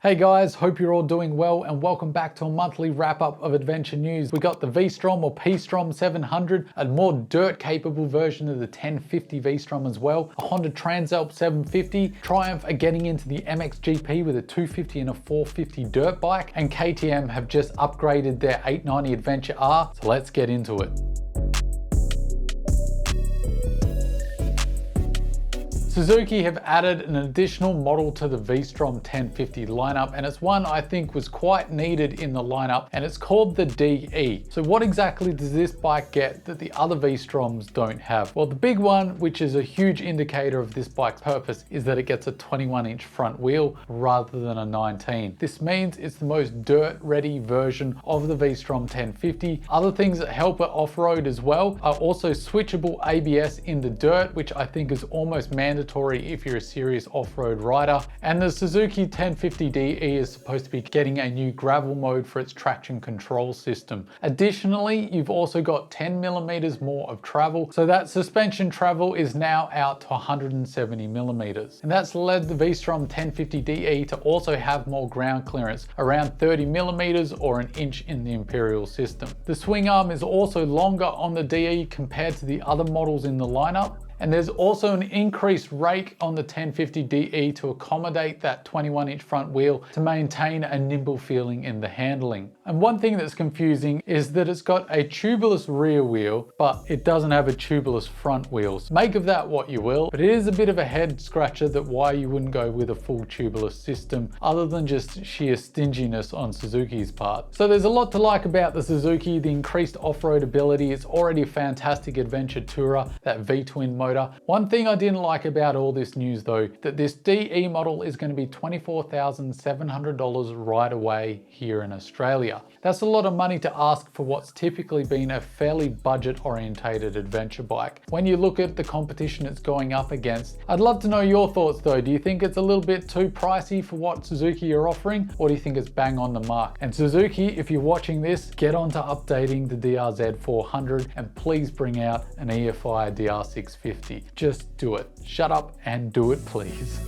Hey guys, hope you're all doing well and welcome back to a monthly wrap up of adventure news. We got the V-Strom or P-Strom 700, a more dirt capable version of the 1050 V-Strom as well, a Honda Transalp 750, Triumph are getting into the MXGP with a 250 and a 450 dirt bike, and KTM have just upgraded their 890 Adventure R, so let's get into it. Suzuki have added an additional model to the V-Strom 1050 lineup, and it's one I think was quite needed in the lineup, and it's called the DE. So what exactly does this bike get that the other V-Stroms don't have? Well, the big one, which is a huge indicator of this bike's purpose, is that it gets a 21-inch front wheel rather than a 19. This means it's the most dirt-ready version of the V-Strom 1050. Other things that help it off-road as well are also switchable ABS in the dirt, which I think is almost mandatory if you're a serious off-road rider. And the Suzuki 1050 DE is supposed to be getting a new gravel mode for its traction control system. Additionally, you've also got 10 millimeters more of travel, so that suspension travel is now out to 170 millimeters. And that's led the V-Strom 1050 DE to also have more ground clearance, around 30 millimeters or an inch in the Imperial system. The swing arm is also longer on the DE compared to the other models in the lineup. And there's also an increased rake on the 1050 DE to accommodate that 21-inch front wheel to maintain a nimble feeling in the handling. And one thing that's confusing is that it's got a tubeless rear wheel, but it doesn't have a tubeless front wheel. So make of that what you will, but it is a bit of a head scratcher that why you wouldn't go with a full tubeless system other than just sheer stinginess on Suzuki's part. So there's a lot to like about the Suzuki, the increased off-road ability. It's already a fantastic adventure tourer, that V-twin motor. One thing I didn't like about all this news though, that this DE model is going to be $24,700 right away here in Australia. That's a lot of money to ask for what's typically been a fairly budget orientated adventure bike. When you look at the competition it's going up against, I'd love to know your thoughts though. Do you think it's a little bit too pricey for what Suzuki are offering, or do you think it's bang on the mark? And Suzuki, if you're watching this, get on to updating the DRZ 400 and please bring out an EFI DR650. Just do it. Shut up and do it, please.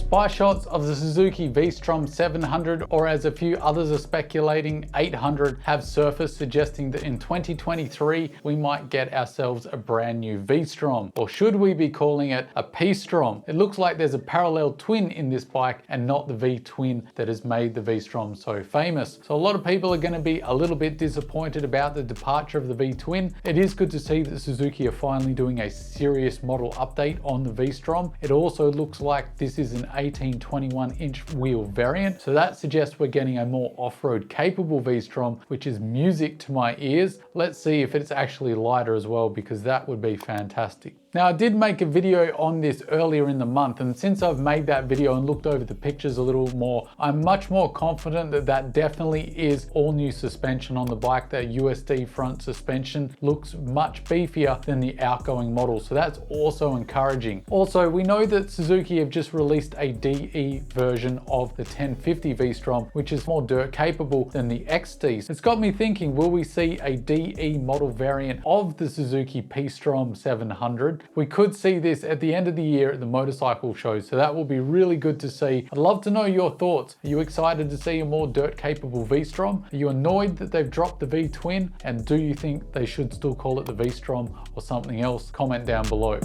Spy shots of the Suzuki V-Strom 700, or as a few others are speculating, 800, have surfaced, suggesting that in 2023 we might get ourselves a brand new V-Strom, or should we be calling it a P-Strom? It looks like there's a parallel twin in this bike and not the V-twin that has made the V-Strom so famous. So a lot of people are going to be a little bit disappointed about the departure of the V-twin. It is good to see that Suzuki are finally doing a serious model update on the V-Strom. It also looks like this is an 18-21-inch wheel variant, so that suggests we're getting a more off-road capable V-Strom, which is music to my ears. Let's see if it's actually lighter as well, because that would be fantastic. Now, I did make a video on this earlier in the month, and since I've made that video and looked over the pictures a little more, I'm much more confident that that definitely is all new suspension on the bike. That USD front suspension looks much beefier than the outgoing model, so that's also encouraging. Also, we know that Suzuki have just released a DE version of the 1050 V-Strom, which is more dirt capable than the XD. It's got me thinking, will we see a DE model variant of the Suzuki P-Strom 700? We could see this at the end of the year at the motorcycle show, so that will be really good to see. I'd love to know your thoughts. Are you excited to see a more dirt capable V-Strom? Are you annoyed that they've dropped the V-twin? And do you think they should still call it the V-Strom or something else? Comment down below.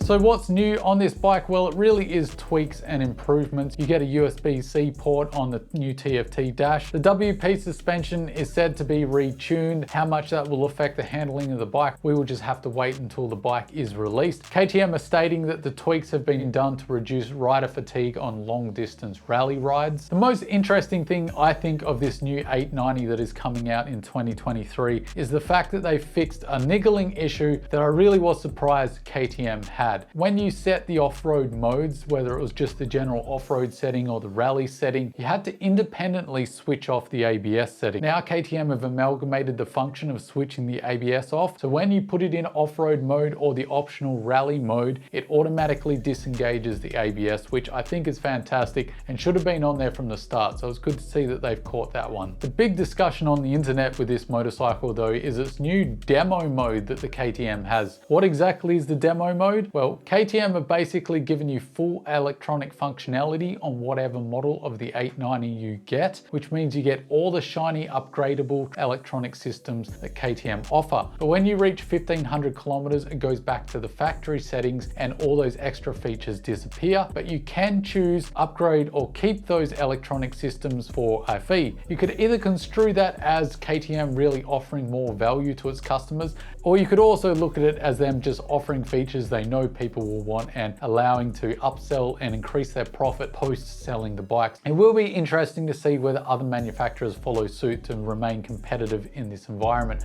So what's new on this bike? Well, it really is tweaks and improvements. You get a USB-C port on the new TFT dash. The WP suspension is said to be retuned. How much that will affect the handling of the bike, we will just have to wait until the bike is released. KTM are stating that the tweaks have been done to reduce rider fatigue on long distance rally rides. The most interesting thing I think of this new 890 that is coming out in 2023 is the fact that they fixed a niggling issue that I really was surprised KTM had. had. When you set the off-road modes, whether it was just the general off-road setting or the rally setting, you had to independently switch off the ABS setting. Now KTM have amalgamated the function of switching the ABS off, so when you put it in off-road mode or the optional rally mode, it automatically disengages the ABS, which I think is fantastic and should have been on there from the start, so it's good to see that they've caught that one. The big discussion on the internet with this motorcycle though is its new demo mode that the KTM has. What exactly is the demo mode? Well, KTM have basically given you full electronic functionality on whatever model of the 890 you get, which means you get all the shiny upgradable electronic systems that KTM offer. But when you reach 1500 kilometers, it goes back to the factory settings and all those extra features disappear, but you can choose upgrade or keep those electronic systems for a fee. You could either construe that as KTM really offering more value to its customers, or you could also look at it as them just offering features they know people will want and allowing to upsell and increase their profit post selling the bikes. It will be interesting to see whether other manufacturers follow suit to remain competitive in this environment.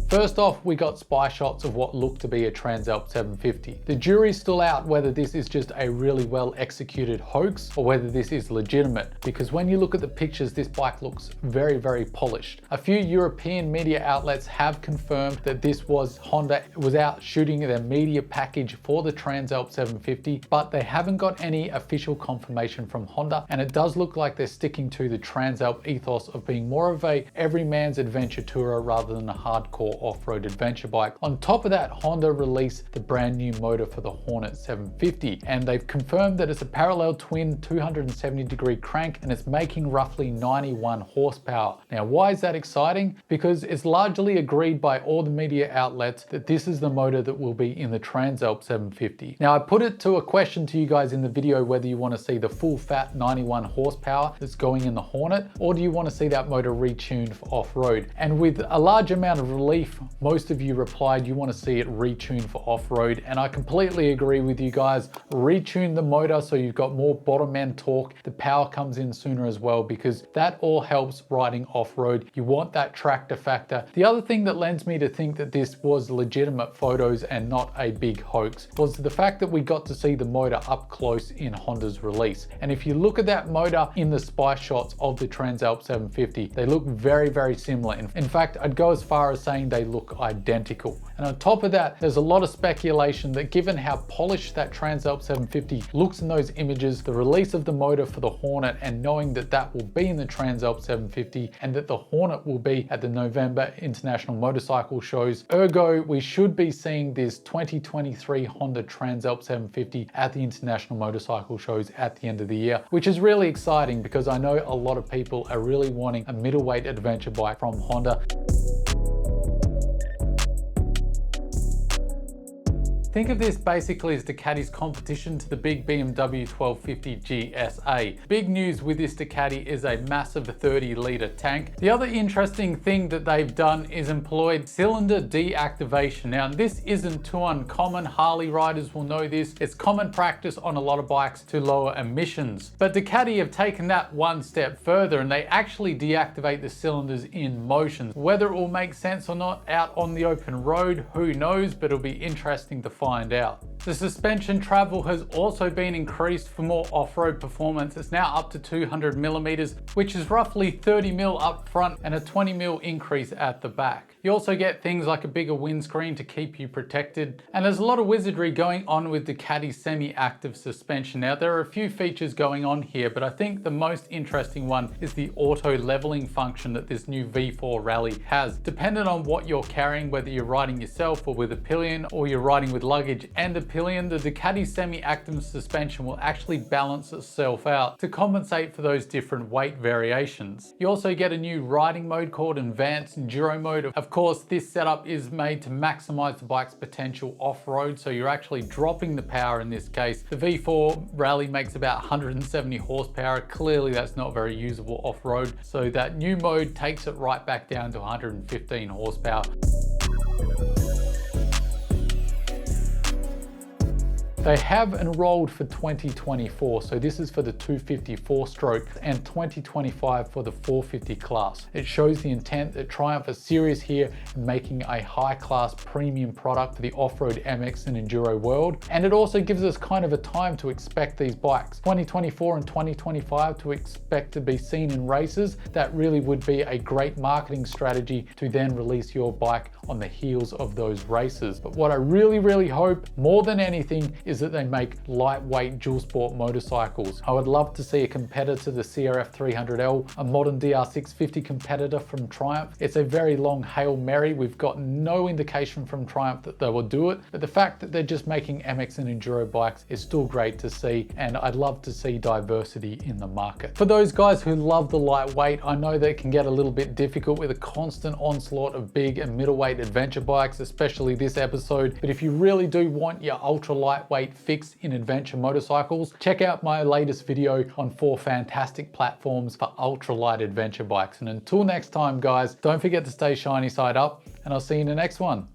First off, we got spy shots of what looked to be a Transalp 750. The jury's still out whether this is just a really well executed hoax or whether this is legitimate, because when you look at the pictures, this bike looks very, very polished. A few European media outlets have confirmed that this was Honda was out shooting their media package for the Transalp 750, but they haven't got any official confirmation from Honda, and it does look like they're sticking to the Transalp ethos of being more of a everyman's adventure tourer rather than a hardcore off-road adventure bike. On top of that, Honda released the brand new motor for the Hornet 750, and they've confirmed that it's a parallel twin 270-degree crank and it's making roughly 91 horsepower. Now, why is that exciting? Because it's largely agreed by all the media outlets that this is the motor that will be in the Transalp 750. Now, I put it to a question to you guys in the video whether you want to see the full fat 91 horsepower that's going in the Hornet, or do you want to see that motor retuned for off-road? And with a large amount of relief, most of you replied you want to see it retuned for off-road, and I completely agree with you guys. Retune the motor so you've got more bottom end torque. The power comes in sooner as well, because that all helps riding off-road. You want that tractor factor. The other thing that lends me to think that this was legitimate photos and not a big hoax was the fact that we got to see the motor up close in Honda's release. And if you look at that motor in the spy shots of the Transalp 750, they look very, very similar. In fact, I'd go as far as saying they look identical. And on top of that, there's a lot of speculation that given how polished that Transalp 750 looks in those images, the release of the motor for the Hornet, and knowing that that will be in the Transalp 750 and that the Hornet will be at the November International Motorcycle shows, ergo we should be seeing this 2023 Honda Transalp 750 at the International Motorcycle shows at the end of the year, which is really exciting because I know a lot of people are really wanting a middleweight adventure bike from Honda. Think of this basically as Ducati's competition to the big BMW 1250 GSA. Big news with this Ducati is a massive 30-litre tank. The other interesting thing that they've done is employed cylinder deactivation. Now, this isn't too uncommon. Harley riders will know this. It's common practice on a lot of bikes to lower emissions. But Ducati have taken that one step further and they actually deactivate the cylinders in motion. Whether it will make sense or not out on the open road, who knows, but it'll be interesting to find out. The suspension travel has also been increased for more off-road performance. It's now up to 200 millimeters, which is roughly 30 mil up front and a 20 mil increase at the back. You also get things like a bigger windscreen to keep you protected. And there's a lot of wizardry going on with Ducati's semi-active suspension. Now, there are a few features going on here, but I think the most interesting one is the auto leveling function that this new V4 Rally has. Depending on what you're carrying, whether you're riding yourself or with a pillion, or you're riding with luggage and a pillion, the Ducati semi-active suspension will actually balance itself out to compensate for those different weight variations. You also get a new riding mode called Advanced Enduro Mode. Of course, this setup is made to maximize the bike's potential off-road, so you're actually dropping the power in this case. The V4 Rally makes about 170 horsepower. Clearly, that's not very usable off-road, so that new mode takes it right back down to 115 horsepower. They have enrolled for 2024, so this is for the 254 stroke, and 2025 for the 450 class. It shows the intent that Triumph are serious here in making a high-class premium product for the off-road MX and Enduro world, and it also gives us kind of a time to expect these bikes. 2024 and 2025 to expect to be seen in races. That really would be a great marketing strategy to then release your bike on the heels of those races. But what I really hope more than anything is that they make lightweight dual sport motorcycles. I would love to see a competitor to the CRF 300L, a modern DR650 competitor from Triumph. It's a very long Hail Mary. We've got no indication from Triumph that they will do it, but the fact that they're just making MX and Enduro bikes is still great to see, and I'd love to see diversity in the market. For those guys who love the lightweight, I know that it can get a little bit difficult with a constant onslaught of big and middleweight adventure bikes, especially this episode, but if you really do want your ultra lightweight fix in adventure motorcycles, check out my latest video on 4 fantastic platforms for ultra light adventure bikes. And until next time guys, don't forget to stay shiny side up, and I'll see you in the next one.